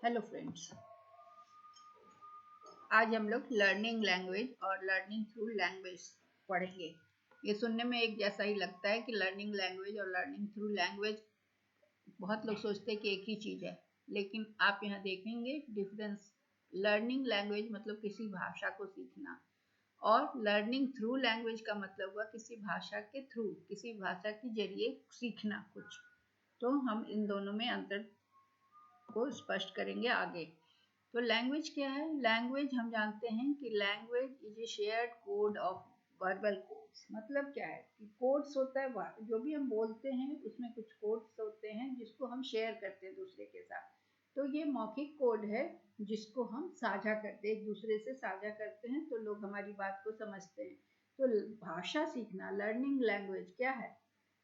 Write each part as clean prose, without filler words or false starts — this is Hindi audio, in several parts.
Hello friends. आज हम लोग लर्निंग लैंग्वेज और लर्निंग थ्रू लैंग्वेज पढ़ेंगे। ये सुनने में एक जैसा ही लगता है कि लर्निंग लैंग्वेज और लर्निंग थ्रू लैंग्वेज, बहुत लोग सोचते हैं कि एक ही चीज़ है, लेकिन आप यहाँ देखेंगे डिफरेंस। लर्निंग लैंग्वेज मतलब किसी भाषा को सीखना, और लर्निंग थ्रू लैंग्वेज का मतलब हुआ किसी भाषा के थ्रू, किसी भाषा के जरिए सीखना कुछ। तो हम इन दोनों में अंतर को स्पष्ट करेंगे आगे। तो लैंग्वेज क्या है? लैंग्वेज हम जानते हैं कि language is a shared code of verbal codes. मतलब क्या है कि कोड्स होता है, जो भी हम बोलते हैं उसमें कुछ कोड्स होते हैं जिसको हम शेयर करते हैं दूसरे के साथ। तो ये मौखिक कोड है जिसको हम साझा करते हैं, एक दूसरे से साझा करते हैं तो लोग हमारी बात को समझते हैं। तो भाषा सीखना, लर्निंग लैंग्वेज क्या है?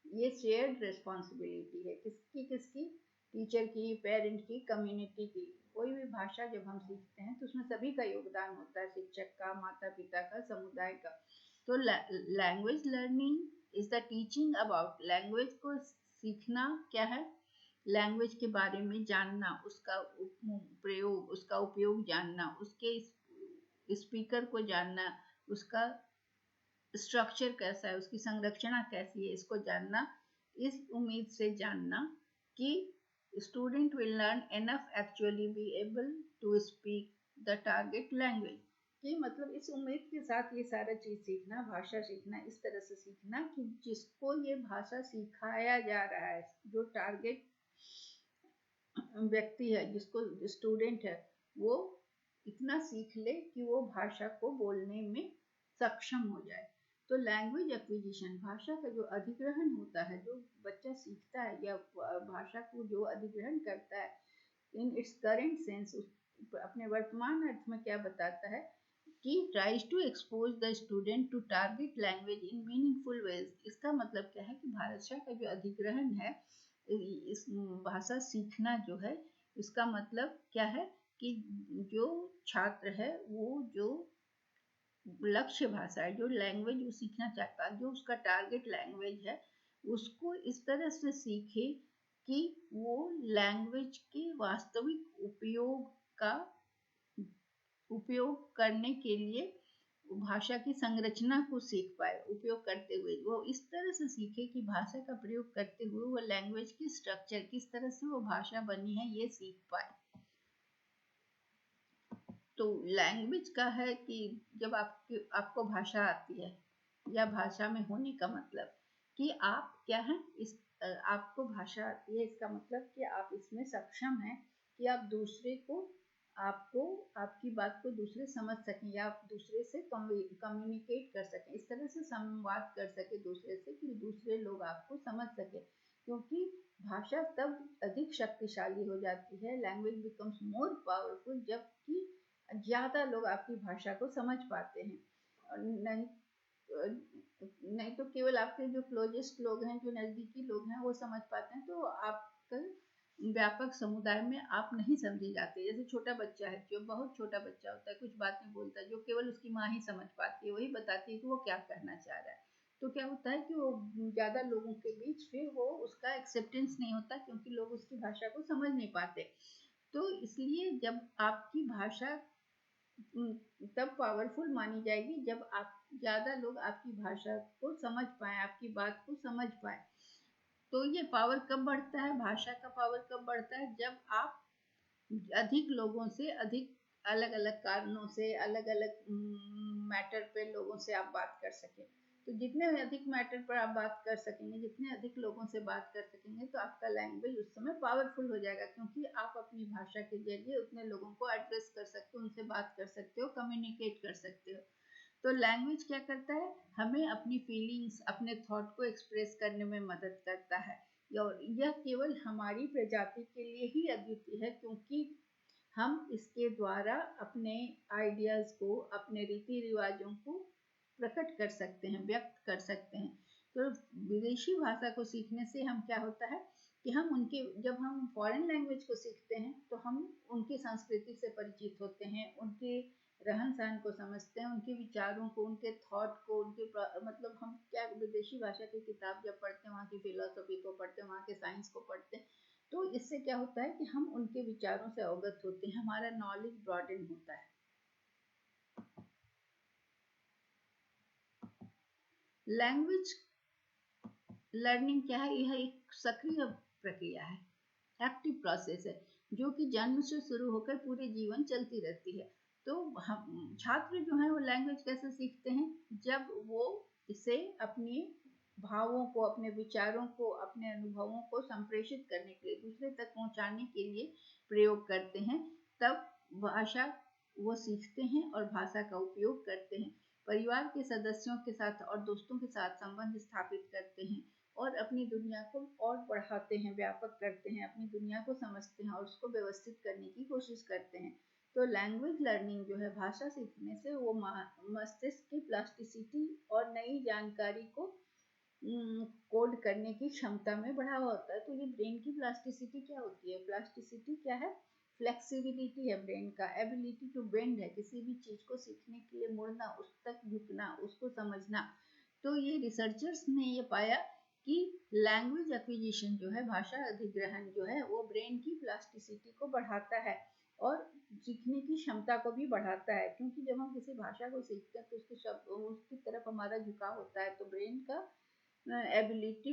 ये शेयर्ड रिस्पॉन्सिबिलिटी है। किसकी किसकी? टीचर की, पेरेंट की, कम्युनिटी की। कोई भी भाषा जब हम सीखते हैं तो उसमें सभी का योगदान होता है, शिक्षक का, माता पिता का, समुदाय का। तो language learning is the teaching about. Language को सीखना क्या है? लैंग्वेज के बारे में जानना, उसका प्रयोग, उसका उपयोग जानना, उसके स्पीकर को जानना, उसका स्ट्रक्चर कैसा है, उसकी संरचना कैसी है, इसको जानना। इस उम्मीद से जानना कि student will learn enough actually be able to speak the target language. कि मतलब इस उम्मीद के साथ ये सारा चीज सीखना, भाषा सीखना, इस तरह से सीखना कि जिसको ये भाषा सिखाया जा रहा है, जो टारगेट व्यक्ति है, जिसको स्टूडेंट है, वो इतना सीख ले कि वो भाषा को बोलने में सक्षम हो जाए। तो लैंग्वेज एक्विजिशन, भाषा का जो अधिग्रहण होता है, जो बच्चा सीखता है या भाषा को जो अधिग्रहण करता है, इन इट्स करेंट सेंस, अपने वर्तमान अर्थ में क्या बताता है कि tries to expose the student to target language in meaningful ways. इसका मतलब क्या है कि भाषा का जो अधिग्रहण है, इस भाषा सीखना जो है, इसका मतलब क्या है कि जो छात्र है वो जो लक्ष्य भाषा है, जो लैंग्वेज वो सीखना चाहता है, जो उसका टारगेट लैंग्वेज है, उसको इस तरह से सीखे कि वो लैंग्वेज के वास्तविक उपयोग करने के लिए भाषा की संरचना को सीख पाए। उपयोग करते हुए वो इस तरह से सीखे कि भाषा का प्रयोग करते हुए वो लैंग्वेज की स्ट्रक्चर, किस तरह से वो भाषा बनी है, ये सीख पाए। तो लैंग्वेज का है कि जब आपको भाषा आती है, या भाषा में होने का मतलब कि आप क्या हैं, इस आपको भाषा आती है, इसका मतलब कि आप इसमें सक्षम हैं कि आप दूसरे को, आपको, आपकी बात को दूसरे समझ सकें, या आप दूसरे से कम्युनिकेट कर सकें, इस तरह से संवाद कर सके दूसरे से कि दूसरे लोग आपको समझ सके। क्योंकि भाषा तब अधिक शक्तिशाली हो जाती है, लैंग्वेज बिकम्स मोर पावरफुल, जबकि ज़्यादा लोग आपकी भाषा को समझ पाते हैं। और नहीं तो केवल आपके जो क्लोजेस्ट लोग हैं, जो नज़दीकी लोग हैं, वो समझ पाते हैं। तो आपका व्यापक समुदाय में आप नहीं समझे जाते। जैसे छोटा बच्चा है, जो बहुत छोटा बच्चा होता है, कुछ बातें बोलता है जो केवल उसकी माँ ही समझ पाती है, वही बताती है कि वो क्या कहना चाह रहा है। तो क्या होता है कि वो ज़्यादा लोगों के बीच फिर वो उसका एक्सेप्टेंस नहीं होता, क्योंकि लोग उसकी भाषा को समझ नहीं पाते। तो इसलिए जब आपकी भाषा तब पावरफुल मानी जाएगी जब आप, ज़्यादा लोग आपकी भाषा को समझ पाए, आपकी बात को समझ पाए। तो ये पावर कब बढ़ता है? भाषा का पावर कब बढ़ता है? जब आप अधिक लोगों से, अधिक अलग अलग कारणों से, अलग अलग मैटर पे लोगों से आप बात कर सकें। तो जितने अधिक मैटर पर आप बात कर सकेंगे, जितने अधिक लोगों से बात कर सकेंगे, तो आपका लैंग्वेज उस समय पावरफुल हो जाएगा, क्योंकि आप अपनी भाषा के जरिए उतने लोगों को एड्रेस कर सकते हो, उनसे बात कर सकते हो, कम्युनिकेट कर सकते हो। तो लैंग्वेज क्या करता है? हमें अपनी फीलिंग्स, अपने थॉट को एक्सप्रेस करने में मदद करता है। और यह केवल हमारी प्रजाति के लिए ही अद्वितीय है, क्योंकि हम इसके द्वारा अपने आइडियाज़ को, अपने रीति रिवाजों को प्रकट कर सकते हैं, व्यक्त कर सकते हैं। तो विदेशी भाषा को सीखने से हम क्या होता है कि हम उनके, जब हम फॉरेन लैंग्वेज को सीखते हैं तो हम उनकी संस्कृति से परिचित होते हैं, उनके रहन सहन को समझते हैं, उनके विचारों को, उनके थॉट को, मतलब हम क्या, विदेशी भाषा की किताब जब पढ़ते हैं, वहाँ की फिलोसफी को पढ़ते हैं, वहाँ के साइंस को पढ़ते हैं, तो इससे क्या होता है कि हम उनके विचारों से अवगत होते हैं, हमारा नॉलेज ब्रॉडन होता है। लैंग्वेज लर्निंग क्या है? यह एक सक्रिय प्रक्रिया है, एक्टिव प्रोसेस है, जो कि जन्म से शुरू होकर पूरे जीवन चलती रहती है। तो हम छात्र जो हैं वो लैंग्वेज कैसे सीखते हैं? जब वो इसे अपने भावों को, अपने विचारों को, अपने अनुभवों को संप्रेषित करने के लिए, दूसरे तक पहुंचाने के लिए प्रयोग करते हैं, तब भाषा वो सीखते हैं और भाषा का उपयोग करते हैं। परिवार के सदस्यों के साथ और दोस्तों के साथ संबंध स्थापित करते हैं और अपनी दुनिया को और बढ़ाते हैं, व्यापक करते हैं, अपनी दुनिया को समझते हैं और उसको व्यवस्थित करने की कोशिश करते हैं। तो लैंग्वेज लर्निंग जो है, भाषा सीखने से वो मस्तिष्क की प्लास्टिसिटी और नई जानकारी को कोड करने की क्षमता में बढ़ावा होता है। तो ये ब्रेन की प्लास्टिसिटी क्या होती है? प्लास्टिसिटी क्या है? फ्लेक्सिबिलिटी है ब्रेन का, एबिलिटी टू बेंड है, किसी भी चीज को सीखने के लिए मुड़ना, उस तक झुकना, उसको समझना। तो ये रिसर्चर्स ने ये पाया कि लैंग्वेज एक्विजिशन जो है, भाषा अधिग्रहण जो है, वो ब्रेन की प्लास्टिसिटी को बढ़ाता है और सीखने की क्षमता को भी बढ़ाता है। क्योंकि जब हम किसी भाषा को सीखते हैं तो उसके शब्द, उसकी तरफ हमारा झुकाव होता है, तो ब्रेन का एबिलिटी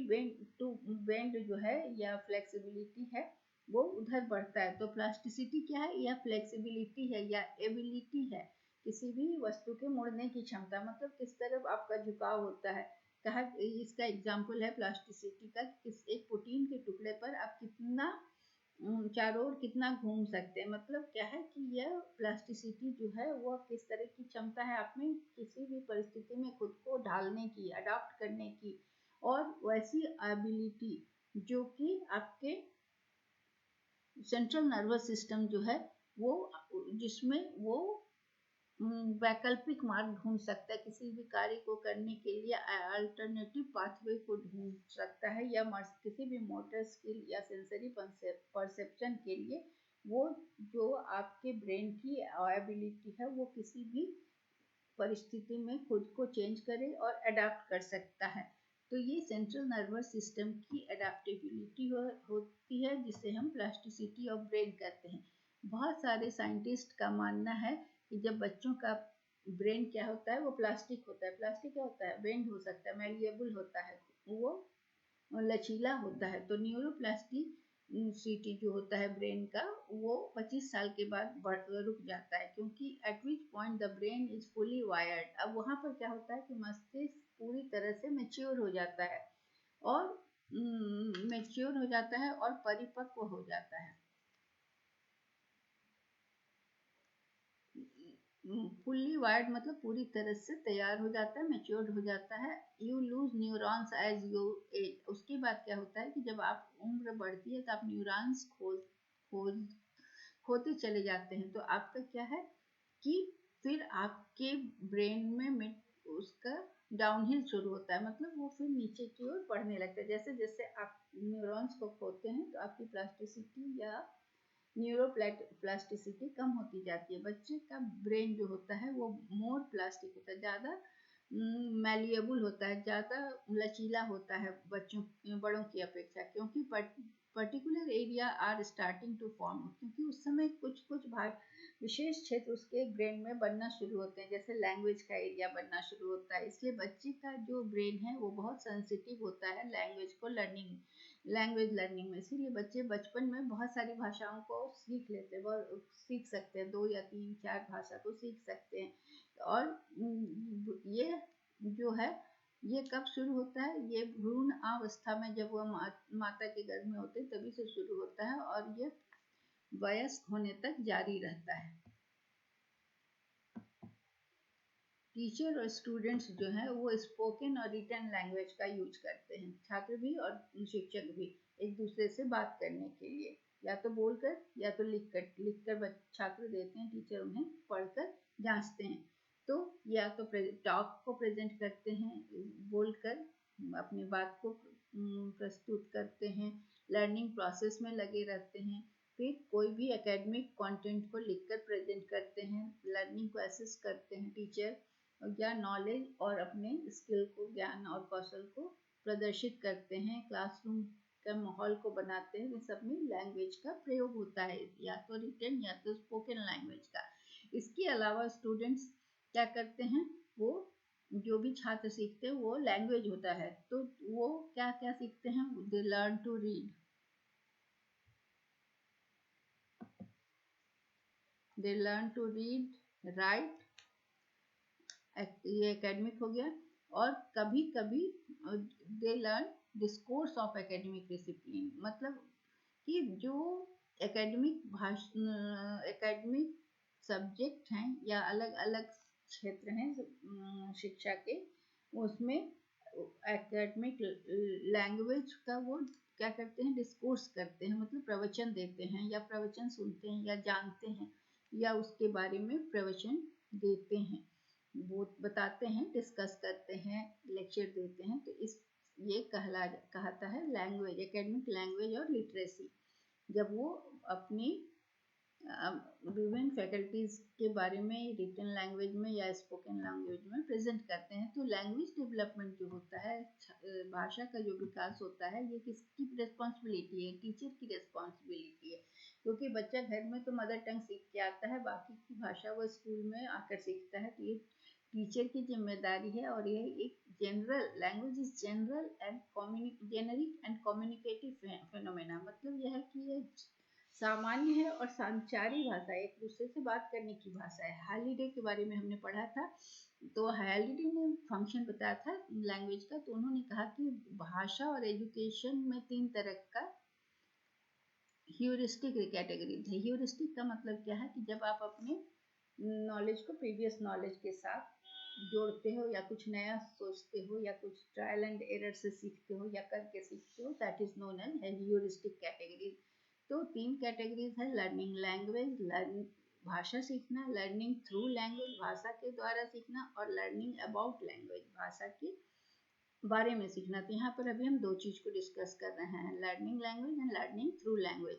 टू बेंड जो है या फ्लेक्सिबिलिटी है, वो उधर बढ़ता है। तो प्लास्टिसिटी क्या है? या फ्लेक्सिबिलिटी है या एबिलिटी है, किसी भी वस्तु के मुड़ने की क्षमता, मतलब किस तरफ आपका झुकाव होता है। कहा, इसका एग्जाम्पल है प्लास्टिसिटी का, किस एक प्रोटीन के टुकड़े पर आप कितना चारों ओर कितना घूम सकते हैं। मतलब क्या है कि यह प्लास्टिसिटी जो है वो किस तरह की क्षमता है आप में किसी भी परिस्थिति में खुद को ढालने की, अडॉप्ट करने की, और वैसी एबिलिटी जो कि आपके सेंट्रल नर्वस सिस्टम जो है वो, जिसमें वो वैकल्पिक मार्ग ढूंढ सकता है, किसी भी कार्य को करने के लिए अल्टरनेटिव पाथवे को ढूंढ सकता है, या किसी भी मोटर स्किल या सेंसरी परसेप्शन के लिए वो जो आपके ब्रेन की एबिलिटी है, वो किसी भी परिस्थिति में खुद को चेंज करे और अडाप्ट कर सकता है। तो ये सेंट्रल नर्वस सिस्टम की अडेप्टेबिलिटी होती है, जिसे हम प्लास्टिसिटी ऑफ ब्रेन कहते हैं। बहुत सारे साइंटिस्ट का मानना है कि जब बच्चों का ब्रेन क्या होता है, वो प्लास्टिक होता है। प्लास्टिक क्या होता है? बेंड हो सकता है, मैलिएबल होता है, वो लचीला होता है। तो न्यूरोप्लास्टिसिटी जो होता है ब्रेन का, वो 25 साल के बाद रुक जाता है, क्योंकि eight which point the brain is fully wired. अब वहां पर क्या होता है कि मस्तिष्क पूरी तरह से मेच्योर हो जाता है और परिपक्व हो जाता है। फुल्ली वायर्ड मतलब पूरी तरह से तैयार हो जाता है, मेच्योर्ड हो जाता है। You lose neurons as you age. उसके बाद क्या होता है कि जब आप उम्र बढ़ती है तो आप न्यूरॉन्स खोते चले जाते हैं। तो आपका क्या है कि फिर आपके ब्रेन में उसका डाउनहिल शुरू होता है, मतलब वो फिर नीचे की ओर बढ़ने लगता है। जैसे जैसे आप न्यूरॉन्स को खोते हैं तो आपकी प्लास्टिसिटी या न्यूरोप्लास्टिसिटी कम होती जाती है। बच्चे का ब्रेन जो होता है वो मोर प्लास्टिक होता है, ज़्यादा मैलिएबल होता है, ज़्यादा लचीला होता है बड़ों की अपेक्षा, क्योंकि particular area are starting to form. क्योंकि उस समय कुछ कुछ भाग, विशेष क्षेत्र उसके ब्रेन में बनना शुरू होते हैं, जैसे लैंग्वेज का एरिया बनना शुरू होता है। इसलिए बच्चे का जो ब्रेन है वो बहुत सेंसिटिव होता है लैंग्वेज लर्निंग में। इसीलिए बच्चे बचपन में बहुत सारी भाषाओं को सीख लेते हैं, वो सीख सकते हैं, 2 या 3 4 भाषा को सीख सकते हैं। और ये जो है, ये कब शुरू होता है? ये भ्रूण अवस्था में, जब वो माता के गर्भ में होते हैं तभी से शुरू होता है और ये वयस्क होने तक जारी रहता है। टीचर और स्टूडेंट्स जो है वो स्पोकन और रिटन लैंग्वेज का यूज करते हैं, छात्र भी और शिक्षक भी, एक दूसरे से बात करने के लिए, या तो बोलकर या तो लिखकर छात्र देते हैं, टीचर उन्हें पढ़कर जांचते हैं। तो या तो टॉक को प्रेजेंट करते हैं, बोलकर अपनी बात को प्रस्तुत करते हैं, लर्निंग प्रोसेस में लगे रहते हैं, फिर कोई भी एकेडमिक कंटेंट को लिखकर प्रेजेंट करते हैं, लर्निंग को असेस करते हैं टीचर, या नॉलेज और अपने स्किल को, ज्ञान और कौशल को प्रदर्शित करते हैं। क्लासरूम का माहौल को बनाते हैं, इन सब में लैंग्वेज का प्रयोग होता है, या तो रिटन या तो स्पोकन लैंग्वेज का। इसके अलावा स्टूडेंट्स क्या करते हैं, वो जो भी छात्र सीखते हैं वो लैंग्वेज होता है, तो वो क्या क्या सीखते हैं, they learn to read, they learn to read, write, ये एकेडमिक हो गया। और कभी कभी they learn discourse of academic discipline, मतलब कि जो एकेडमिक सब्जेक्ट हैं या अलग अलग क्षेत्र हैं शिक्षा के, उसमें एकेडमिक लैंग्वेज का वो क्या करते हैं, डिस्कोर्स करते हैं, मतलब प्रवचन देते हैं या प्रवचन सुनते हैं या जानते हैं या उसके बारे में प्रवचन देते हैं, वो बताते हैं, डिस्कस करते हैं, लेक्चर देते हैं। तो इस ये कहता है लैंग्वेज, एकेडमिक लैंग्वेज और लिटरेसी। जब वो अपनी विभिन्न फैकल्टीज के बारे में रिटन लैंग्वेज में या स्पोकन लैंग्वेज में प्रेजेंट करते हैं, तो लैंग्वेज डेवलपमेंट जो होता है, भाषा का जो विकास होता है, ये किसकी रिस्पॉन्सिबिलिटी है, टीचर की रिस्पॉन्सिबिलिटी है, क्योंकि बच्चा घर में तो मदर टंग सीख के आता है, बाकी की भाषा वो स्कूल में आकर सीखता है, तो ये टीचर की जिम्मेदारी है। और यह एक general language is general and generic and communicative phenomena, मतलब यह है कि ये सामान्य है और संचारी भाषा, एक दूसरे से बात करने की भाषा है। हॉलिडे के बारे में हमने पढ़ा था, तो हॉलिडे ने फंक्शन बताया था लैंग्वेज का, तो उन्होंने कहा कि भाषा और एजुकेशन में 3 तरह का ह्यूरिस्टिक कैटेगरी है। ह्यूरिस्टिक का मतलब क्या है कि जब आप अपने नॉलेज को प्रीवियस नॉलेज के साथ जोड़ते हो या कुछ नया सोचते हो या कुछ ट्रायल एंड एरर से सीखते हो या करके सीखते हो, that is known as heuristic category. तो 3 कैटेगरीज है, लर्निंग लैंग्वेज, भाषा सीखना, लर्निंग थ्रू लैंग्वेज, भाषा के द्वारा सीखना, और लर्निंग अबाउट लैंग्वेज, भाषा के बारे में सीखना। तो यहाँ पर अभी हम 2 चीज को डिस्कस कर रहे हैं, learning language and learning through language.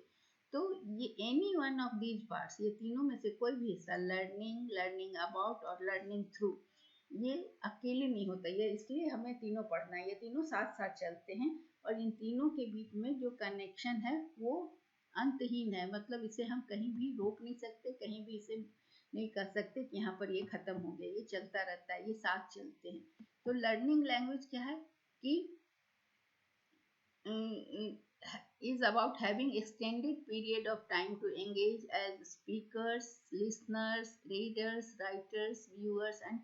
तो ये any one of these parts, ये तीनों में से कोई भी हिस्सा, लर्निंग, लर्निंग अबाउट और लर्निंग थ्रू, ये अकेले नहीं होता, ये इसलिए हमें तीनों पढ़ना है, ये तीनों साथ साथ चलते हैं, और इन तीनों के बीच में जो कनेक्शन है वो अंतहीन है, मतलब इसे हम कहीं भी रोक नहीं सकते, कहीं भी इसे नहीं कर सकते कि यहाँ पर ये खत्म हो गया, ये चलता रहता है, ये साथ चलते हैं। तो लर्निंग लैंग्वेज क्या है कि is about having extended period of time to engage as speakers, listeners, readers, writers, viewers and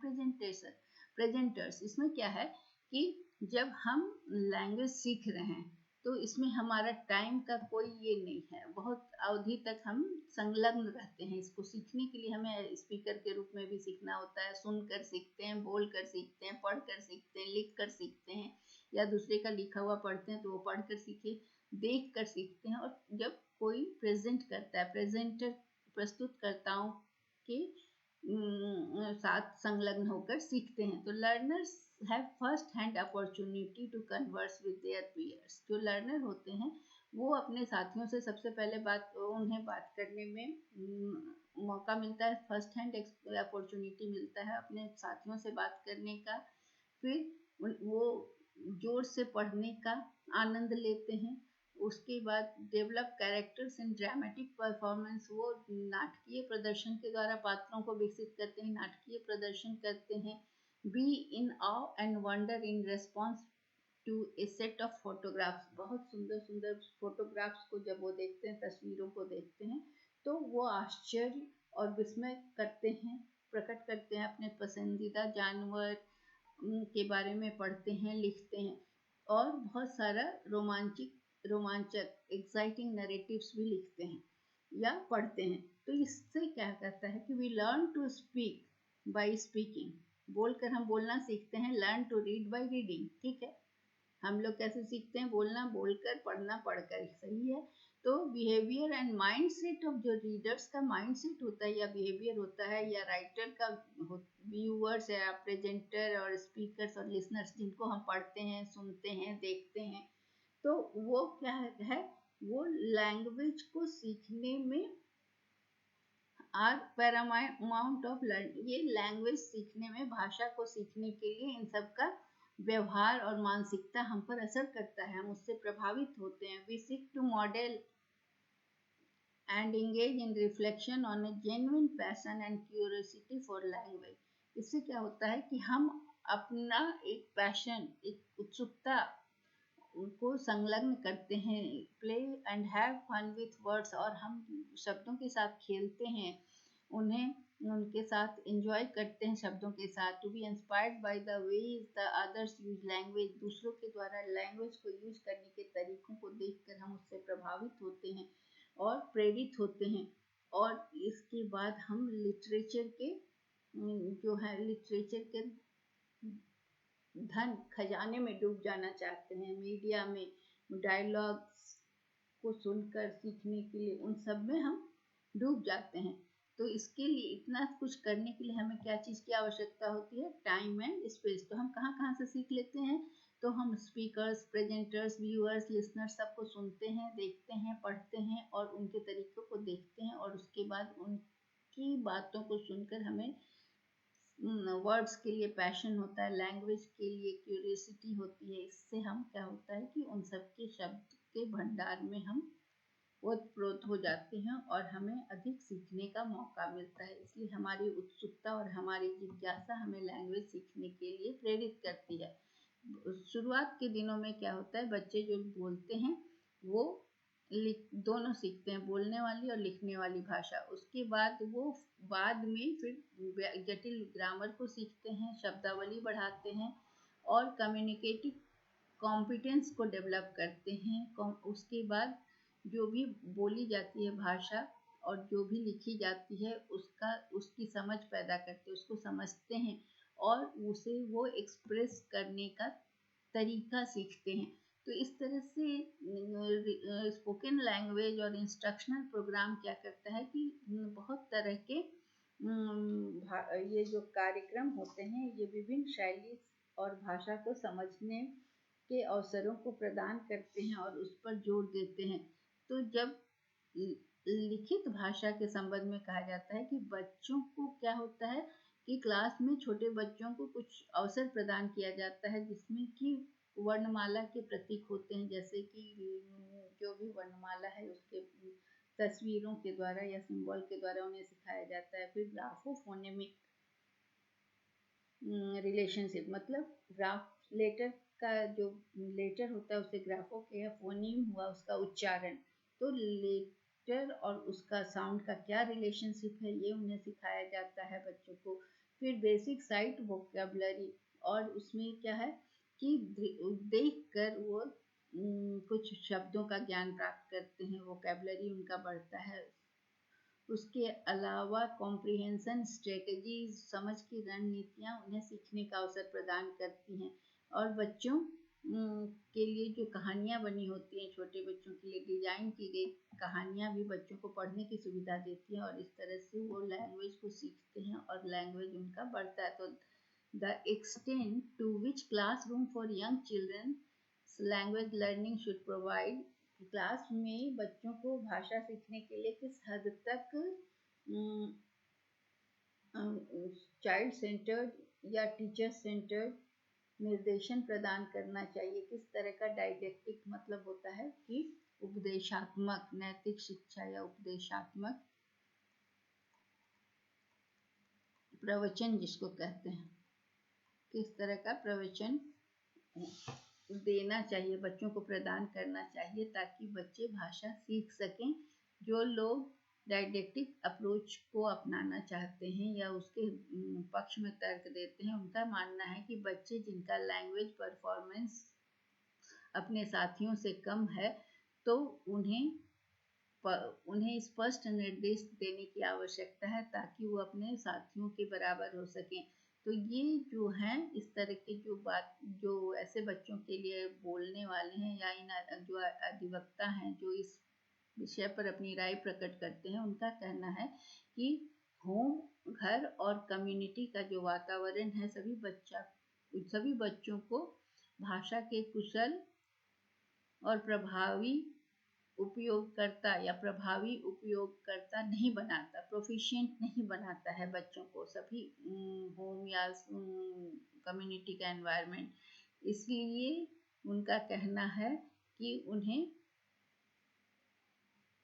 presenters। इसमें क्या है कि जब हम लैंग्वेज सीख रहे हैं तो इसमें हमारा टाइम का कोई ये नहीं है, बहुत अवधि तक हम संलग्न रहते हैं। इसको सीखने के लिए हमें स्पीकर के रूप में भी सीखना होता है, सुनकर सीखते हैं, बोलकर सीखते हैं, पढ़कर सीखते हैं, लिखकर सीखते हैं, या दूसरे का लिखा हुआ पढ़ते हैं तो वो पढ़कर सीखे, देख कर सीखते हैं। और जब कोई प्रेजेंट करता है, प्रेजेंटर प्रस्तुतकर्ताओं के साथ संलग्न होकर सीखते हैं। तो learners have first hand opportunity to converse with their peers. जो लर्नर होते हैं वो अपने साथियों से सबसे पहले उन्हें बात करने में मौका मिलता है, फर्स्ट हैंड अपॉर्चुनिटी मिलता है अपने साथियों से बात करने का। फिर वो जोर से पढ़ने का आनंद लेते हैं। उसके बाद develop characters in dramatic performance, वो नाटकीय प्रदर्शन के द्वारा पात्रों को विकसित करते हैं, नाटकीय प्रदर्शन करते हैं। Be in awe and wonder in response to a set of photographs, बहुत सुंदर सुंदर फोटोग्राफ्स को जब वो देखते हैं, तस्वीरों को देखते हैं, तो वो आश्चर्य और विस्मय करते हैं, प्रकट करते हैं, अपने पसंदीदा जानवर के बारे में पढ़ते हैं, लिखते हैं, और बहुत सारा रोमांचक एक्साइटिंग नरेटिव्स भी लिखते हैं या पढ़ते हैं। तो इससे क्या करता है कि we learn to speak by speaking, बोलकर हम बोलना सीखते हैं, learn to read by reading, ठीक है। हम लोग कैसे सीखते हैं, बोलना बोलकर, पढ़ना पढ़कर, सही है। तो behaviour and mind set of जो रीडर्स का माइंड सेट होता है या बिहेवियर होता है, या राइटर का, व्यूअर्स या प्रेजेंटर और स्पीकर्स और लिसनर्स जिनको हम पढ़ते हैं, सुनते हैं, देखते हैं, तो वो क्या है, वो लैंग्वेज को सीखने में आर पैरामाउंट ऑफ लर्निंग, ये लैंग्वेज सीखने में, भाषा को सीखने के लिए इन सब का व्यवहार और मानसिकता हम पर असर करता है, हम उससे प्रभावित होते हैं। We seek to model and engage in reflection on a genuine passion and curiosity for language। इससे क्या होता है कि हम अपना एक पैशन, एक उत्सुकता को संलग्न करते हैं। Play and have fun with words, और हम शब्दों के साथ खेलते हैं, उन्हें उनके साथ एंजॉय करते हैं शब्दों के साथ। To be inspired by the ways the others use language, दूसरों के द्वारा लैंग्वेज को यूज करने के तरीकों को देखकर हम उससे प्रभावित होते हैं और प्रेरित होते हैं। और इसके बाद हम लिटरेचर के जो है लिटरेचर के धन खजाने में डूब जाना चाहते हैं। मीडिया में डायलॉग्स को सुनकर सीखने के लिए उन सब में हम डूब जाते हैं। तो इसके लिए इतना कुछ करने के लिए हमें क्या चीज़ की आवश्यकता होती है? Time and space. तो हम कहाँ कहाँ से सीख लेते हैं? तो हम स्पीकर्स, प्रेजेंटर्स, व्यूअर्स, लिसनर्स सबको सुनते हैं, देखते हैं, पढ़ते हैं और उनके तरीकों को देखते हैं, और उसके बाद उनकी बातों को सुनकर हमें वर्ड्स के लिए पैशन होता है, लैंग्वेज के लिए क्यूरियोसिटी होती है। इससे हम क्या होता है कि उन सब के शब्द के भंडार में हम ओतप्रोत हो जाते हैं और हमें अधिक सीखने का मौका मिलता है। इसलिए हमारी उत्सुकता और हमारी जिज्ञासा हमें लैंग्वेज सीखने के लिए प्रेरित करती है। शुरुआत के दिनों में क्या होता है, बच्चे जो बोलते हैं वो दोनों सीखते हैं, बोलने वाली और लिखने वाली भाषा। उसके बाद वो बाद में फिर जटिल ग्रामर को सीखते हैं, शब्दावली बढ़ाते हैं और कम्युनिकेटिव कॉम्पिटेंस को डेवलप करते हैं। उसके बाद जो भी बोली जाती है भाषा और जो भी लिखी जाती है उसकी समझ पैदा करते हैं, उसको समझते हैं और उसे वो एक्सप्रेस करने का तरीका सीखते हैं। तो इस तरह से स्पोकन लैंग्वेज और इंस्ट्रक्शनल प्रोग्राम क्या करता है कि बहुत तरह के ये जो कार्यक्रम होते हैं ये विभिन्न शैली और भाषा को समझने के अवसरों को प्रदान करते हैं और उस पर जोर देते हैं। तो जब लिखित भाषा के संबंध में कहा जाता है कि बच्चों को क्या होता है कि क्लास में छोटे बच्चों को कुछ अवसर प्रदान किया जाता है जिसमें कि वर्णमाला के प्रतीक होते हैं, जैसे कि जो भी वर्णमाला है उसके तस्वीरों के द्वारा या सिंबल के द्वारा उन्हें सिखाया जाता है। फिर ग्राफोफोनेमिक रिलेशनशिप, मतलब ग्राफ लेटर का जो लेटर होता है उसे ग्राफो के फोनीम हुआ उसका उच्चारण, तो लेटर और उसका साउंड का क्या रिलेशनशिप है ये उन्हें सिखाया जाता है बच्चों को। फिर बेसिक साइट वोकेबलरी, और उसमें क्या है कि देखकर वो कुछ शब्दों का ज्ञान प्राप्त करते हैं, वोकेबलरी उनका बढ़ता है। उसके अलावा कॉम्प्रिहेंशन स्ट्रेटजीज, समझ की रणनीतियाँ उन्हें सीखने का अवसर प्रदान करती हैं। और बच्चों के लिए जो कहानियाँ बनी होती हैं, छोटे बच्चों के लिए डिजाइन की गई कहानियाँ भी बच्चों को पढ़ने की सुविधा देती हैं और इस तरह से वो लैंग्वेज को सीखते हैं और लैंग्वेज उनका बढ़ता है। तो the extent to which classroom for young children language learning should provide, class में बच्चों को भाषा सीखने के लिए किस हद तक चाइल्ड सेंटर्ड या टीचर सेंटर्ड निर्देशन प्रदान करना चाहिए। किस तरह का डायडेक्टिक मतलब होता है कि उपदेशात्मक नैतिक शिक्षा या उपदेशात्मक प्रवचन जिसको कहते हैं, किस तरह का प्रवचन देना चाहिए, बच्चों को प्रदान करना चाहिए ताकि बच्चे भाषा सीख सकें। जो लोग डायडेक्टिक अप्रोच को अपनाना चाहते हैं या उसके पक्ष में तर्क देते हैं, उनका मानना है कि बच्चे जिनका लैंग्वेज परफॉर्मेंस अपने साथियों से कम है तो उन्हें स्पष्ट निर्देश देने की आवश्यकता है ताकि वो अपने साथियों के बराबर हो सकें। तो ये जो हैं इस तरह के जो ऐसे बच्चों के लिए बोलने वाले हैं या इन जो अधिवक्ता हैं जो इस विषय पर अपनी राय प्रकट करते हैं, उनका कहना है कि होम, घर और कम्युनिटी का जो वातावरण है सभी बच्चों को भाषा के कुशल और प्रभावी उपयोगकर्ता नहीं बनाता, प्रोफिशिएंट नहीं बनाता है बच्चों को। सभी होम या कम्युनिटी का एनवायरनमेंट इसलिए उनका कहना है कि उन्हें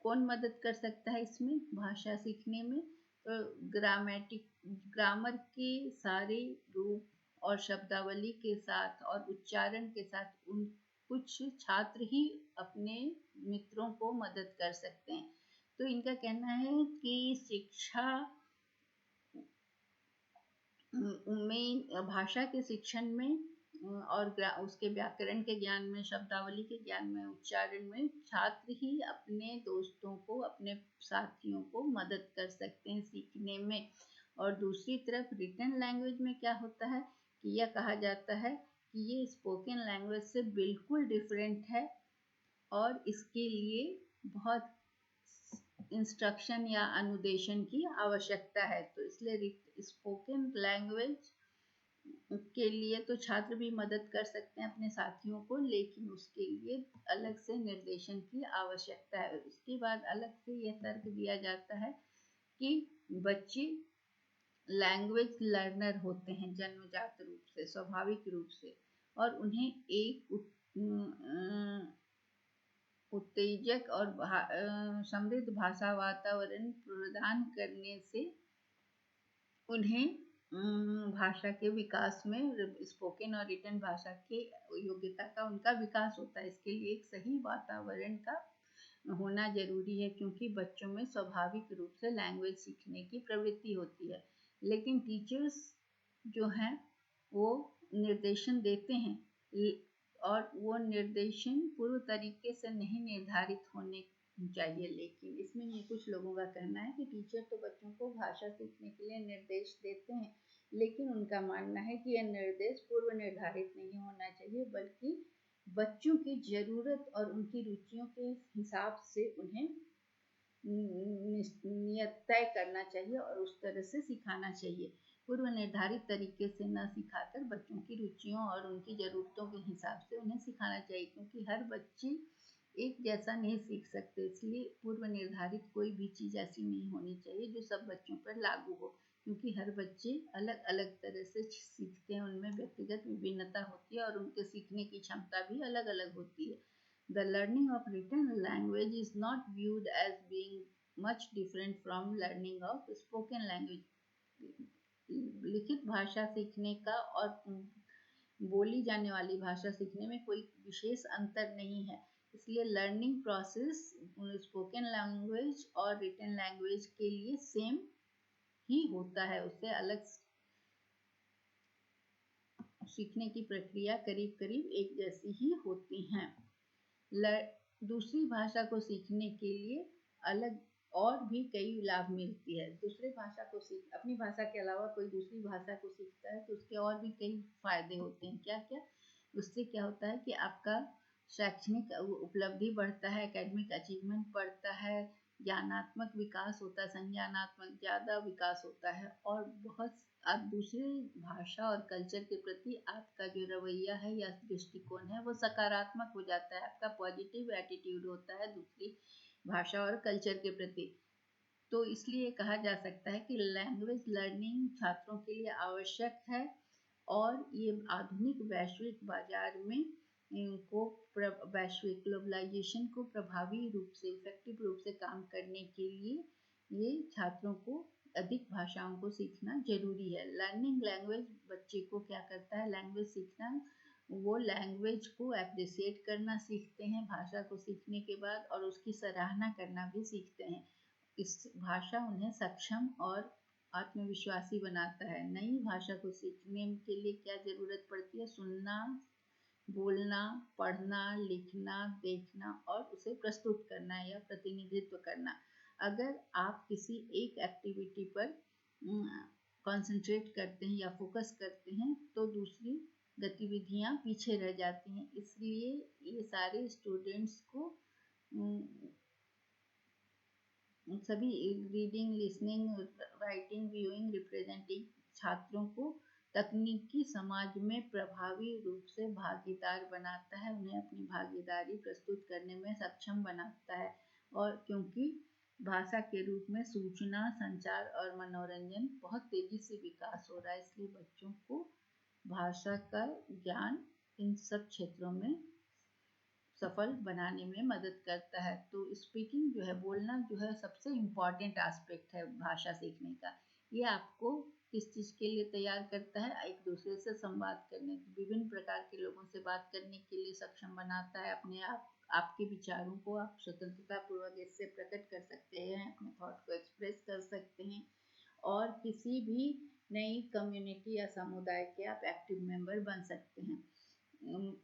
कौन मदद कर सकता है इसमें, भाषा सीखने में? तो ग्रामर के सारे रूप और शब्दावली के साथ और उच्चारण के साथ उन कुछ छात्र ही अपने मित्रों को मदद कर सकते हैं। तो इनका कहना है कि शिक्षा में, भाषा के शिक्षण में और उसके व्याकरण के ज्ञान में, शब्दावली के ज्ञान में, उच्चारण में छात्र ही अपने दोस्तों को, अपने साथियों को मदद कर सकते हैं सीखने में। और दूसरी तरफ रिटन लैंग्वेज में क्या होता है कि यह कहा जाता है कि ये स्पोकन लैंग्वेज से बिल्कुल डिफरेंट है और इसके लिए बहुत इंस्ट्रक्शन या अनुदेशन की आवश्यकता है। तो इसलिए स्पोकन लैंग्वेज के लिए तो छात्र भी मदद कर सकते हैं अपने साथियों को, लेकिन उसके लिए अलग से निर्देशन की आवश्यकता है। उसके बाद अलग से यह तर्क दिया जाता है कि बच्चे लैंग्वेज लर्नर होते हैं जन्मजात रूप से, स्वाभाविक रूप से, और उन्हें एक उत्तेजक और समृद्ध भाषा वातावरण प्रदान करने से उन्हें भाषा के विकास में, स्पोकन और रिटन भाषा के योग्यता का उनका विकास होता है। इसके लिए एक सही वातावरण का होना जरूरी है, क्योंकि बच्चों में स्वाभाविक रूप से लैंग्वेज सीखने की प्रवृत्ति होती है। लेकिन टीचर्स जो हैं वो निर्देशन देते हैं, और वो निर्देशन पूर्व तरीके से नहीं निर्धारित होने चाहिए। लेकिन इसमें ये कुछ लोगों का कहना है कि टीचर तो बच्चों को भाषा सीखने के लिए निर्देश देते हैं, लेकिन उनका मानना है कि यह निर्देश पूर्व निर्धारित नहीं होना चाहिए, बल्कि बच्चों की ज़रूरत और उनकी रुचियों के हिसाब से उन्हें नियत तय करना चाहिए और उस तरह से सिखाना चाहिए। पूर्व निर्धारित तरीके से न सिखाकर बच्चों की रुचियों और उनकी ज़रूरतों के हिसाब से उन्हें सिखाना चाहिए, क्योंकि हर बच्चे एक जैसा नहीं सीख सकते। इसलिए पूर्व निर्धारित कोई भी चीज़ ऐसी नहीं होनी चाहिए जो सब बच्चों पर लागू हो, क्योंकि हर बच्चे अलग अलग तरह से सीखते हैं, उनमें व्यक्तिगत विभिन्नता होती है और उनके सीखने की क्षमता भी अलग अलग होती है। The learning of written language is not viewed as being much different from learning of spoken language. लिखित भाषा सीखने का और बोली जाने वाली भाषा सीखने में कोई विशेष अंतर नहीं है। इसलिए लर्निंग प्रोसेस स्पोकन लैंग्वेज और रिटन लैंग्वेज के लिए सेम ही होता है, उससे अलग सीखने की प्रक्रिया करीब करीब एक जैसी ही होती हैं। दूसरी भाषा को सीखने के लिए अलग और भी कई लाभ मिलती है। दूसरी भाषा को अपनी भाषा के अलावा कोई दूसरी भाषा को सीखता है तो उसके और भी कई फायदे होते हैं। क्या क्या? उससे क्या होता है कि आपका शैक्षणिक उपलब्धि बढ़ता है, एकेडमिक अचीवमेंट बढ़ता है, ज्ञानात्मक विकास होता है, संज्ञानात्मक ज़्यादा विकास होता है, और बहुत आप दूसरे भाषा और कल्चर के प्रति आपका जो रवैया है या दृष्टिकोण है वो सकारात्मक हो जाता है, आपका पॉजिटिव एटीट्यूड होता है दूसरी भाषा और कल्चर के प्रति। तो इसलिए कहा जा सकता है कि लैंग्वेज लर्निंग छात्रों के लिए आवश्यक है, और ये आधुनिक वैश्विक बाजार में इनको वैश्विक ग्लोबलाइजेशन को प्रभावी रूप से, इफेक्टिव रूप से काम करने के लिए ये छात्रों को अधिक भाषाओं को सीखना जरूरी है। लर्निंग लैंग्वेज बच्चे को क्या करता है, लैंग्वेज सीखना, वो लैंग्वेज को एप्रिशिएट करना सीखते हैं भाषा को सीखने के बाद, और उसकी सराहना करना भी सीखते हैं। इस भाषा उन्हें सक्षम और आत्मविश्वासी बनाता है। नई भाषा को सीखने के लिए क्या ज़रूरत पड़ती है? सुनना, बोलना, पढ़ना, लिखना, देखना और उसे प्रस्तुत करना या प्रतिनिधित्व करना। अगर आप किसी एक एक्टिविटी पर कंसंट्रेट करते हैं या फोकस करते हैं तो दूसरी गतिविधियां पीछे रह जाती हैं। इसलिए ये सारे स्टूडेंट्स को सभी reading, listening, writing, viewing, representing छात्रों को तकनीकी समाज में प्रभावी रूप से भागीदार बनाता है, उन्हें अपनी भागीदारी प्रस्तुत करने में सक्षम बनाता है। और क्योंकि भाषा के रूप में सूचना, संचार और मनोरंजन बहुत तेजी से विकास हो रहा है, इसलिए बच्चों को भाषा का ज्ञान इन सब क्षेत्रों में सफल बनाने में मदद करता है। तो स्पीकिंग जो है, बोलना जो है, सबसे इम्पॉर्टेंट एस्पेक्ट है भाषा सीखने का। ये आपको किस चीज़ के लिए तैयार करता है? एक दूसरे से संवाद करने, विभिन्न प्रकार के लोगों से बात करने के लिए सक्षम बनाता है। अपने आपके विचारों को आप स्वतंत्रता पूर्वक इससे प्रकट कर सकते हैं, अपने थॉट को एक्सप्रेस कर सकते हैं, और किसी भी नई कम्युनिटी या समुदाय के आप एक्टिव मेंबर बन सकते हैं।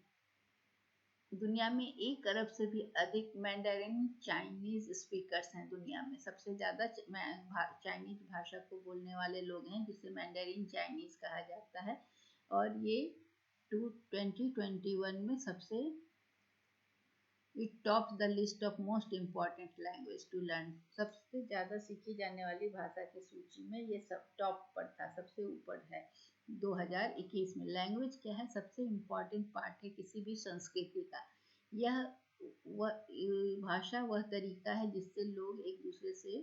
दुनिया में 1 अरब से भी अधिक मैंडरिन चाइनीज स्पीकर्स हैं। दुनिया में सबसे ज़्यादा चाइनीज भाषा को बोलने वाले लोग हैं, जिसे मैंडरिन चाइनीज कहा जाता है। और ये 2021 में सबसे it tops the list of most important language to learn. सबसे ज़्यादा सीखी जाने वाली भाषा की सूची में ये सब टॉप पर था, सबसे ऊपर है 2021 में। लैंग्वेज क्या है? सबसे इम्पॉर्टेंट पार्ट है किसी भी संस्कृति का। यह भाषा वह तरीका है जिससे लोग एक दूसरे से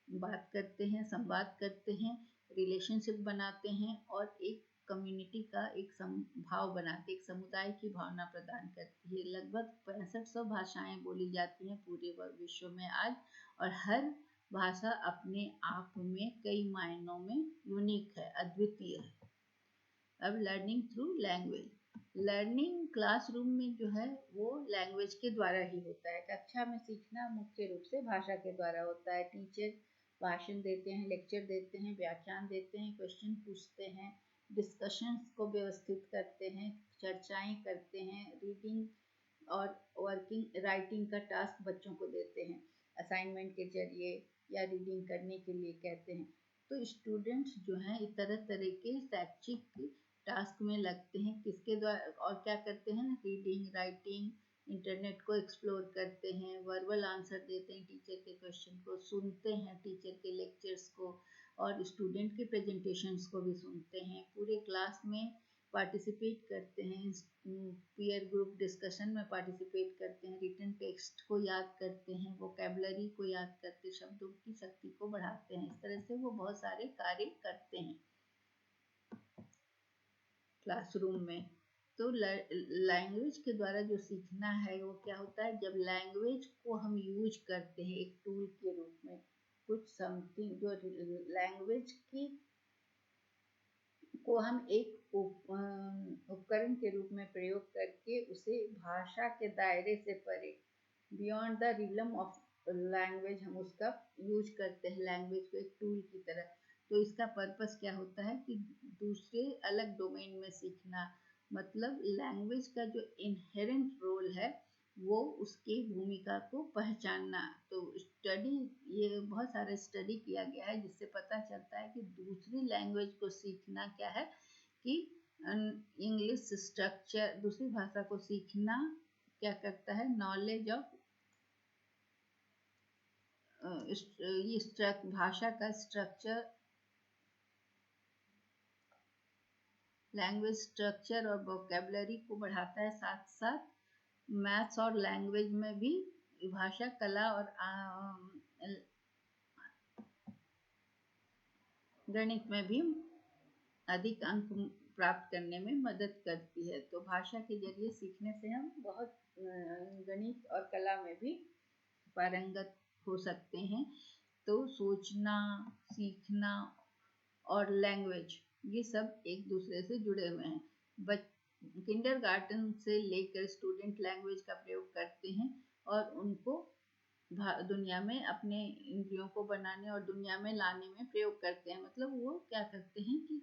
बात करते हैं, संवाद करते हैं, रिलेशनशिप बनाते हैं, और एक कम्युनिटी का एक भाव बनाते, एक समुदाय की भावना प्रदान करती है। लगभग 6500 भाषाएं बोली जाती हैं पूरे विश्व में आज, और हर भाषा अपने आप में कई मायनों में यूनिक है, अद्वितीय है। अब learning through language. Learning classroom में जो है वो लैंग्वेज के द्वारा ही होता है। कक्षा में सीखना मुख्य रूप से भाषा के द्वारा होता है। टीचर भाषण देते हैं, लेक्चर देते हैं, व्याख्यान देते हैं, क्वेश्चन पूछते हैं, डिस्कशंस को व्यवस्थित करते हैं, चर्चाएं करते हैं, रीडिंग और राइटिंग का टास्क बच्चों को देते हैं, असाइनमेंट के जरिए या रीडिंग करने के लिए कहते हैं। तो स्टूडेंट्स जो हैं तरह तरह के शैक्षिक टास्क में लगते हैं, किसके द्वारा, और क्या करते हैं? रीडिंग, राइटिंग, इंटरनेट को एक्सप्लोर करते हैं, वर्बल आंसर देते हैं टीचर के क्वेश्चन को, सुनते हैं टीचर के लेक्चर्स को, और स्टूडेंट के प्रेजेंटेशंस को भी सुनते हैं, पूरे क्लास में पार्टिसिपेट करते हैं, पीयर ग्रुप डिस्कशन में पार्टिसिपेट करते हैं, रिटन टेक्स्ट को याद करते हैं, वोकैबुलरी को याद करते, शब्दों की शक्ति को बढ़ाते हैं। इस तरह से वो बहुत सारे कार्य करते हैं क्लासरूम में। तो लैंग्वेज के द्वारा जो सीखना है वो क्या होता है? जब लैंग्वेज को हम यूज करते हैं एक टूल के रूप में, कुछ समथिंग जो लैंग्वेज की को हम एक उपकरण के रूप में प्रयोग करके उसे भाषा के दायरे से परे, beyond the realm of language, हम उसका यूज करते हैं लैंग्वेज को एक टूल की तरह। तो इसका पर्पस क्या होता है कि दूसरे अलग डोमेन में सीखना, मतलब लैंग्वेज का जो इनहेरेंट रोल है वो उसकी भूमिका को पहचानना। तो स्टडी, ये बहुत सारा स्टडी किया गया है जिससे पता चलता है कि दूसरी लैंग्वेज को सीखना क्या है कि इंग्लिश स्ट्रक्चर, दूसरी भाषा को सीखना क्या करता है? नॉलेज ऑफ ये भाषा का स्ट्रक्चर, लैंग्वेज स्ट्रक्चर और वोकैबुलरी को बढ़ाता है। साथ साथ मैथ्स और लैंग्वेज में भी, भाषा, कला और गणित में भी अधिक अंक प्राप्त करने में मदद करती है। तो भाषा के जरिए सीखने से हम बहुत गणित और कला में भी पारंगत हो सकते हैं। तो सोचना, सीखना और लैंग्वेज, ये सब एक दूसरे से जुड़े हुए हैं। किंडरगार्टन से लेकर स्टूडेंट लैंग्वेज का प्रयोग करते हैं और उनको दुनिया में अपने इंद्रियों को बनाने और दुनिया में लाने में प्रयोग करते हैं। मतलब वो क्या करते हैं कि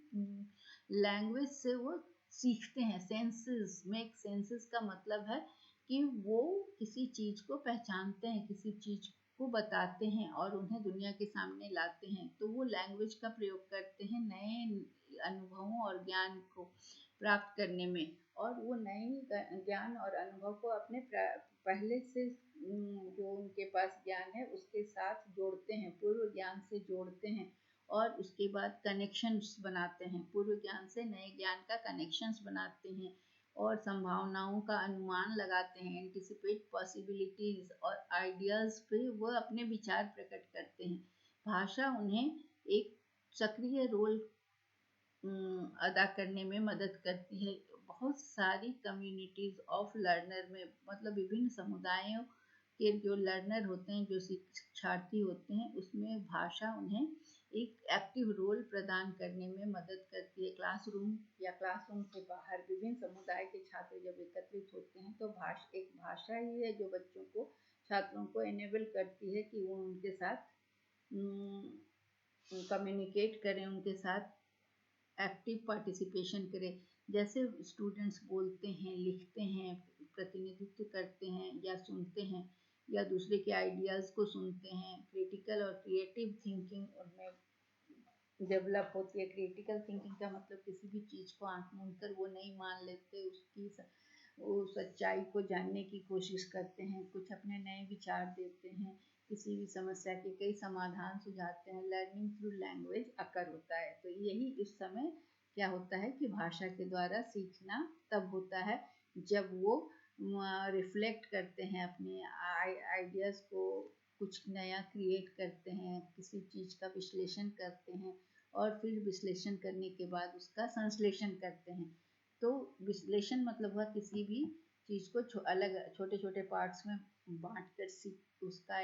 लैंग्वेज से वो सीखते हैं। सेंसेस, मेक सेंसेस का मतलब है कि वो किसी चीज़ को पहचानते हैं, किसी चीज़ को बताते हैं और उन्हें दुनिया के सामने लाते हैं। तो वो लैंग्वेज का प्रयोग करते हैं नए अनुभवों और ज्ञान को प्राप्त करने में, और वो नए ज्ञान और अनुभव को अपने पहले से जो उनके पास ज्ञान है उसके साथ जोड़ते हैं, पूर्व ज्ञान से जोड़ते हैं, और उसके बाद कनेक्शंस बनाते हैं, पूर्व ज्ञान से नए ज्ञान का कनेक्शंस बनाते हैं, और संभावनाओं का अनुमान लगाते हैं, एंटिसिपेट पॉसिबिलिटीज और आइडियाज पे वो अपने विचार प्रकट करते हैं। भाषा उन्हें एक सक्रिय रोल अदा करने में मदद करती है। बहुत सारी कम्युनिटीज ऑफ लर्नर में, मतलब विभिन्न समुदायों के जो लर्नर होते हैं, जो शिक्षार्थी होते हैं, उसमें भाषा उन्हें एक एक्टिव रोल प्रदान करने में मदद करती है। क्लासरूम या क्लासरूम से बाहर विभिन्न समुदाय के छात्र जब एकत्रित होते हैं तो एक भाषा ही है जो बच्चों को, छात्रों को एनेबल करती है कि वो उनके साथ कम्युनिकेट करें, उनके साथ एक्टिव पार्टिसिपेशन करें। जैसे स्टूडेंट्स बोलते हैं, लिखते हैं, प्रतिनिधित्व करते हैं या सुनते हैं या दूसरे के आइडियाज़ को सुनते हैं, क्रिटिकल और क्रिएटिव थिंकिंग उनमें डेवलप होती है। क्रिटिकल थिंकिंग का मतलब किसी भी चीज़ को आंख मूंद कर वो नहीं मान लेते, उसकी वो सच्चाई को जानने की कोशिश करते हैं, कुछ अपने नए विचार देते हैं, किसी भी समस्या के कई समाधान सुझाते हैं। लर्निंग थ्रू लैंग्वेज अकर होता है। तो यही इस समय क्या होता है कि भाषा के द्वारा सीखना तब होता है जब वो रिफ्लेक्ट करते हैं अपने आइडियाज़ को, कुछ नया क्रिएट करते हैं, किसी चीज़ का विश्लेषण करते हैं और फिर विश्लेषण करने के बाद उसका संश्लेषण करते हैं। तो विश्लेषण मतलब हुआ किसी भी चीज़ को अलग छोटे छोटे पार्ट्स में बांट कर उसका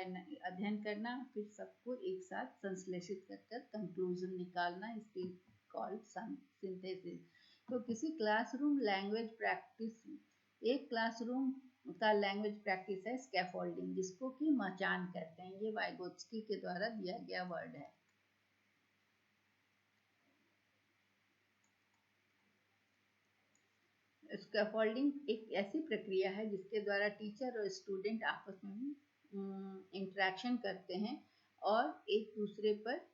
अध्ययन करना, फिर सबको एक साथ संश्लेषित कर कंक्लूजन निकालना, इसकी कॉल्ड सिंथेसिस। तो किसी क्लासरूम लैंग्वेज प्रैक्टिस, एक क्लासरूम का लैंग्वेज प्रैक्टिस है स्कैफोल्डिंग, जिसको कि मचान कहते हैं। ये वाइगोत्स्की के द्वारा दिया गया वर्ड है। स्कैफोल्डिंग एक ऐसी प्रक्रिया है जिसके द्वारा टीचर और स्टूडेंट आपस में इंटरेक्शन करते हैं और एक दूसरे पर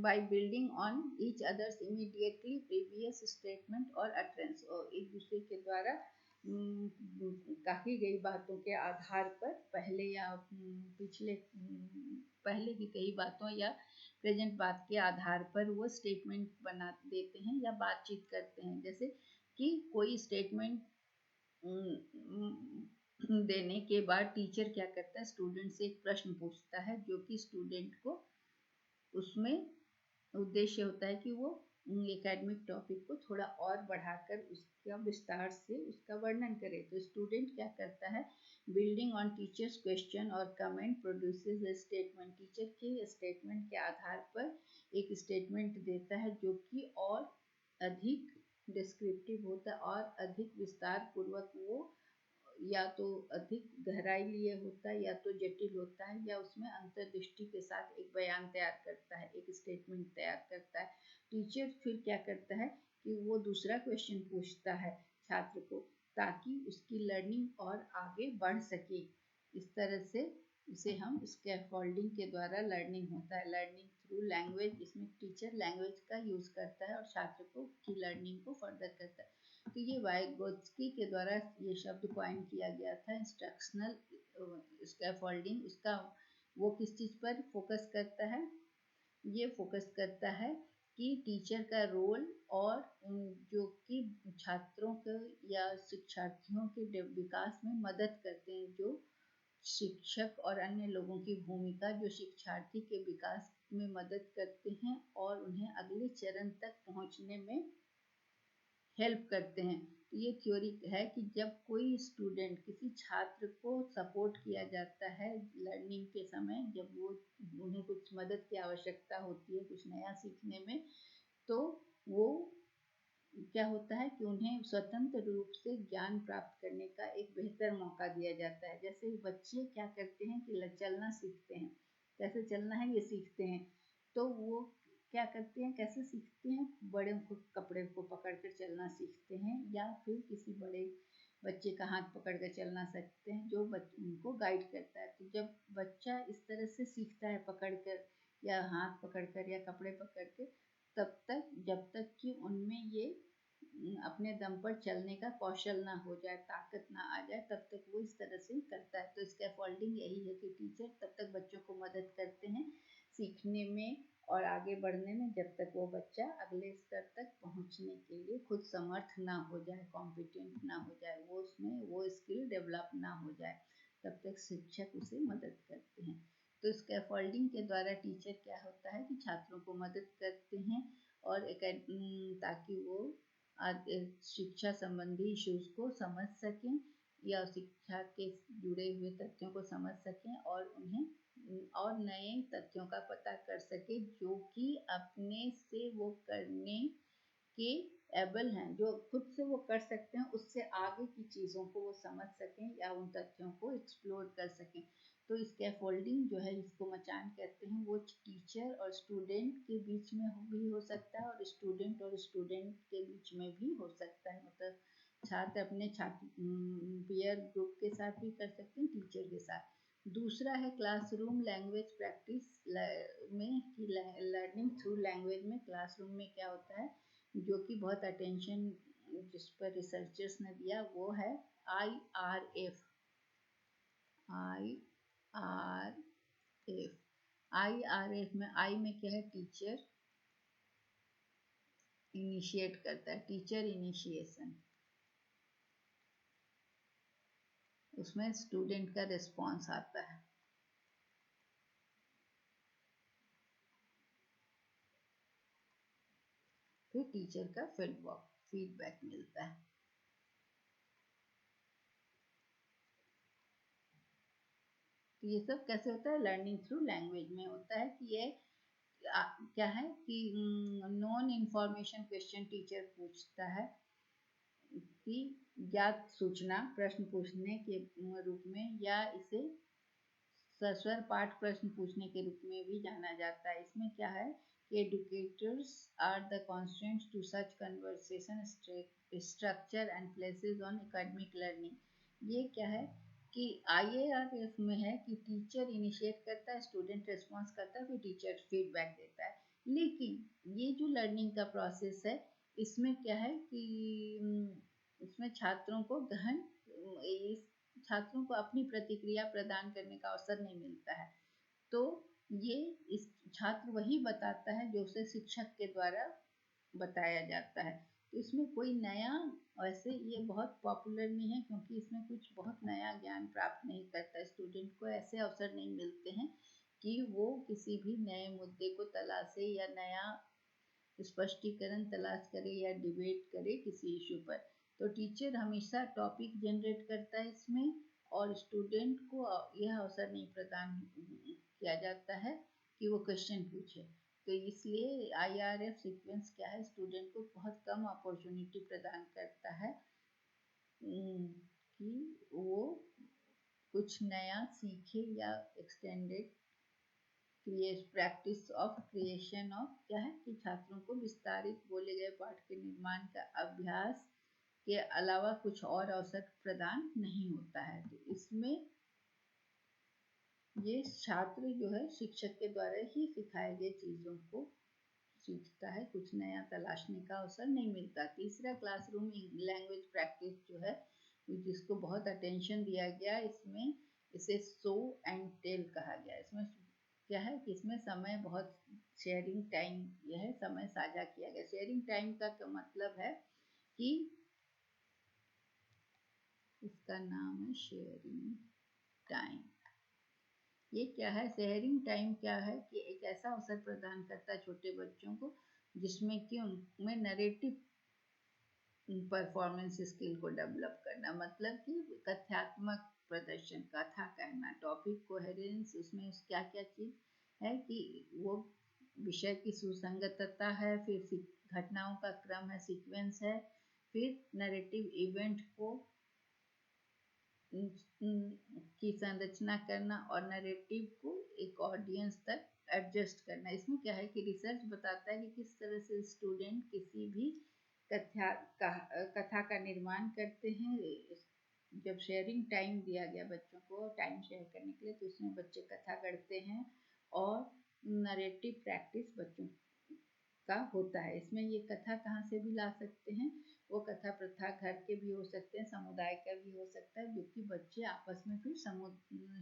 by building on each other's immediately previous statement और utterance, और एक दूसरे के द्वारा कही गई बातों के आधार पर पहले या पिछले पहले की कई बातों या प्रेजेंट बात के आधार पर वो स्टेटमेंट बना देते हैं या बातचीत करते हैं। जैसे कि कोई स्टेटमेंट देने के बाद टीचर क्या करता है, स्टूडेंट से एक प्रश्न पूछता है जो कि स्टूडेंट को उसमें उद्देश्य होता है कि वो एकेडमिक टॉपिक को थोड़ा और बढ़ाकर उसका विस्तार से उसका वर्णन करे। तो स्टूडेंट क्या करता है, बिल्डिंग ऑन टीचर्स क्वेश्चन और कमेंट प्रोड्यूसेस ए स्टेटमेंट, टीचर के स्टेटमेंट के आधार पर एक स्टेटमेंट देता है जो कि और अधिक डिस्क्रिप्टिव होता है और अधिक विस्तार पूर्वक, वो या तो अधिक गहराई लिए होता है या तो जटिल होता है, या उसमें अंतर्दृष्टि के साथ एक बयान तैयार करता है, एक स्टेटमेंट तैयार करता है। टीचर फिर क्या करता है कि वो दूसरा क्वेश्चन पूछता है छात्र को ताकि उसकी लर्निंग और आगे बढ़ सके। इस तरह से इसे हम स्कैफोल्डिंग के द्वारा लर्निंग होता है। लर्निंग थ्रू लैंग्वेज, इसमें टीचर लैंग्वेज का यूज करता है और छात्र को की लर्निंग को फर्दर करता है। तो ये वाइगोत्स्की के द्वारा ये शब्द कॉइन किया गया था, इंस्ट्रक्शनल स्कैफोल्डिंग। उसका वो किस चीज़ पर फोकस करता है, ये फोकस करता है कि टीचर का रोल और जो कि छात्रों के या शिक्षार्थियों के विकास में मदद करते हैं, जो शिक्षक और अन्य लोगों की भूमिका जो शिक्षार्थी के विकास में मदद करते हैं और उन्हें अगले चरण तक पहुंचने में हेल्प करते हैं। तो ये थ्योरी है कि जब कोई स्टूडेंट, किसी छात्र को सपोर्ट किया जाता है लर्निंग के समय, जब वो उन्हें कुछ मदद की आवश्यकता होती है कुछ नया सीखने में, तो वो क्या होता है कि उन्हें स्वतंत्र रूप से ज्ञान प्राप्त करने का एक बेहतर मौका दिया जाता है। जैसे बच्चे क्या करते हैं कि चलना सीखते हैं, कैसे चलना है ये सीखते हैं, तो वो क्या करते हैं, कैसे सीखते हैं, बड़े कपड़े को पकड़ कर चलना सीखते हैं या फिर किसी बड़े बच्चे का हाथ पकड़ कर चलना सीखते हैं जो उनको गाइड करता है। तो जब बच्चा इस तरह से सीखता है पकड़ कर या हाथ पकड़ कर या कपड़े पकड़ कर, तब तक जब तक कि उनमें ये अपने दम पर चलने का कौशल ना हो जाए, ताकत ना आ जाए, तब तक वो इस तरह से करता है। तो स्कैफोल्डिंग यही है कि टीचर तब तक बच्चों को मदद करते हैं सीखने में और आगे बढ़ने में, जब तक वो बच्चा अगले स्तर तक पहुंचने के लिए खुद समर्थ ना हो जाए, कॉम्पिटेंट ना हो जाए, वो उसमें वो स्किल डेवलप ना हो जाए, तब तक शिक्षक उसे मदद करते हैं। तो स्कैफोल्डिंग के द्वारा टीचर क्या होता है कि छात्रों को मदद करते हैं और ताकि वो शिक्षा संबंधी इश्यूज को समझ सकें या शिक्षा के जुड़े हुए तथ्यों को समझ सकें और उन्हें और नए तथ्यों का पता कर सके जो कि अपने से वो करने के एबल हैं, जो खुद से वो कर सकते हैं, उससे आगे की चीज़ों को वो समझ सकें या उन तथ्यों को एक्सप्लोर कर सकें। तो स्कैफोल्डिंग जो है, इसको मचान कहते हैं, वो टीचर और स्टूडेंट के बीच में भी हो सकता है और स्टूडेंट के बीच में भी हो सकता है। मतलब छात्र अपने छात्र पीयर ग्रुप के साथ भी कर सकते हैं, टीचर के साथ। दूसरा है क्लासरूम लैंग्वेज प्रैक्टिस में कि लर्निंग थ्रू लैंग्वेज में क्लासरूम में क्या होता है, जो कि बहुत अटेंशन जिस पर रिसर्चर्स ने दिया वो है IRF। IRF में आई में क्या है, टीचर इनिशिएट करता है, टीचर इनिशिएशन। उसमें स्टूडेंट का रिस्पॉन्स आता है। फिर टीचर का फीडबैक मिलता है। तो ये सब कैसे होता है, लर्निंग थ्रू लैंग्वेज में होता है कि ये क्या है कि नॉन इन्फॉर्मेशन क्वेश्चन टीचर पूछता है कि ज्ञात सूचना प्रश्न पूछने के रूप में, या इसे सस्वर पाठ प्रश्न पूछने के रूप में भी जाना जाता है। इसमें क्या है कि educators are the constants to such conversation structure and places on academic learning. ये क्या है कि IARF में है कि टीचर इनिशिएट करता है, स्टूडेंट रिस्पॉन्स करता है, फिर टीचर फीडबैक देता है। लेकिन ये जो लर्निंग का प्रोसेस है, इसमें क्या है कि इसमें छात्रों को छात्रों को अपनी प्रतिक्रिया प्रदान करने का अवसर नहीं मिलता है। तो ये इस छात्र वही बताता है जो उसे शिक्षक के द्वारा बताया जाता है। तो इसमें कोई नया, वैसे ये बहुत पॉपुलर नहीं है क्योंकि इसमें कुछ बहुत नया ज्ञान प्राप्त नहीं करता। स्टूडेंट को ऐसे अवसर नहीं मिलते हैं कि वो किसी भी नए मुद्दे को तलाशे या नया स्पष्टीकरण तलाश करे या डिबेट करे किसी इशू पर। तो टीचर हमेशा टॉपिक जनरेट करता है इसमें, और स्टूडेंट को यह अवसर नहीं प्रदान किया जाता है कि वो क्वेश्चन पूछे। तो इसलिए IRF सीक्वेंस क्या है, स्टूडेंट को बहुत कम अपॉर्चुनिटी प्रदान करता है कि वो कुछ नया सीखे या extended practice of creation of क्या है कि छात्रों को विस्तारित बोले गए पाठ के निर्माण का अभ्यास के अलावा कुछ और अवसर प्रदान नहीं होता है। तो इसमें ये छात्र जो है शिक्षक के द्वारा ही सिखाए गए चीज़ों को सीखता है, कुछ नया तलाशने का अवसर नहीं मिलता। तीसरा क्लासरूम लैंग्वेज प्रैक्टिस जो है, जिसको बहुत अटेंशन दिया गया, इसमें इसे शो एंड टेल कहा गया। इसमें क्या है कि इसमें समय बहुत शेयरिंग टाइम, यह है समय साझा किया गया। शेयरिंग टाइम का मतलब है कि इसका नाम है शेयरिंग टाइम। ये क्या है, शेयरिंग टाइम क्या है कि एक ऐसा अवसर प्रदान करता है छोटे बच्चों को जिसमें कि उनमें नरेटिव परफॉर्मेंस स्किल को डेवलप करना, मतलब कि कथ्यात्मक प्रदर्शन, कथा कहना, टॉपिक कोहेरेंस, उसमें क्या क्या चीज़ है कि वो विषय की सुसंगतता है, फिर घटनाओं का क्रम है, सीक्वेंस है, फिर नरेटिव इवेंट को की संरचना करना और नरेटिव को एक ऑडियंस तक एडजस्ट करना। इसमें क्या है कि रिसर्च बताता है कि किस तरह से स्टूडेंट किसी भी कथा का निर्माण करते हैं। जब शेयरिंग टाइम दिया गया बच्चों को टाइम शेयर करने के लिए, तो उसमें बच्चे कथा करते हैं और नरेटिव प्रैक्टिस बच्चों का होता है। इसमें ये कथा कहाँ से भी ला सकते हैं, वो कथा प्रथा घर के भी हो सकते हैं, समुदाय का भी हो सकता है, जो कि बच्चे आपस में फिर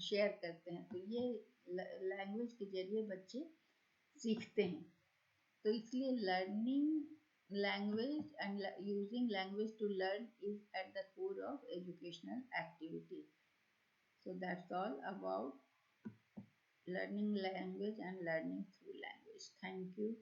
शेयर करते हैं। तो ये लैंग्वेज के जरिए बच्चे सीखते हैं। तो इसलिए learning language and using language to learn is at the core of educational activity. So that's all about learning language and learning through language. Thank you.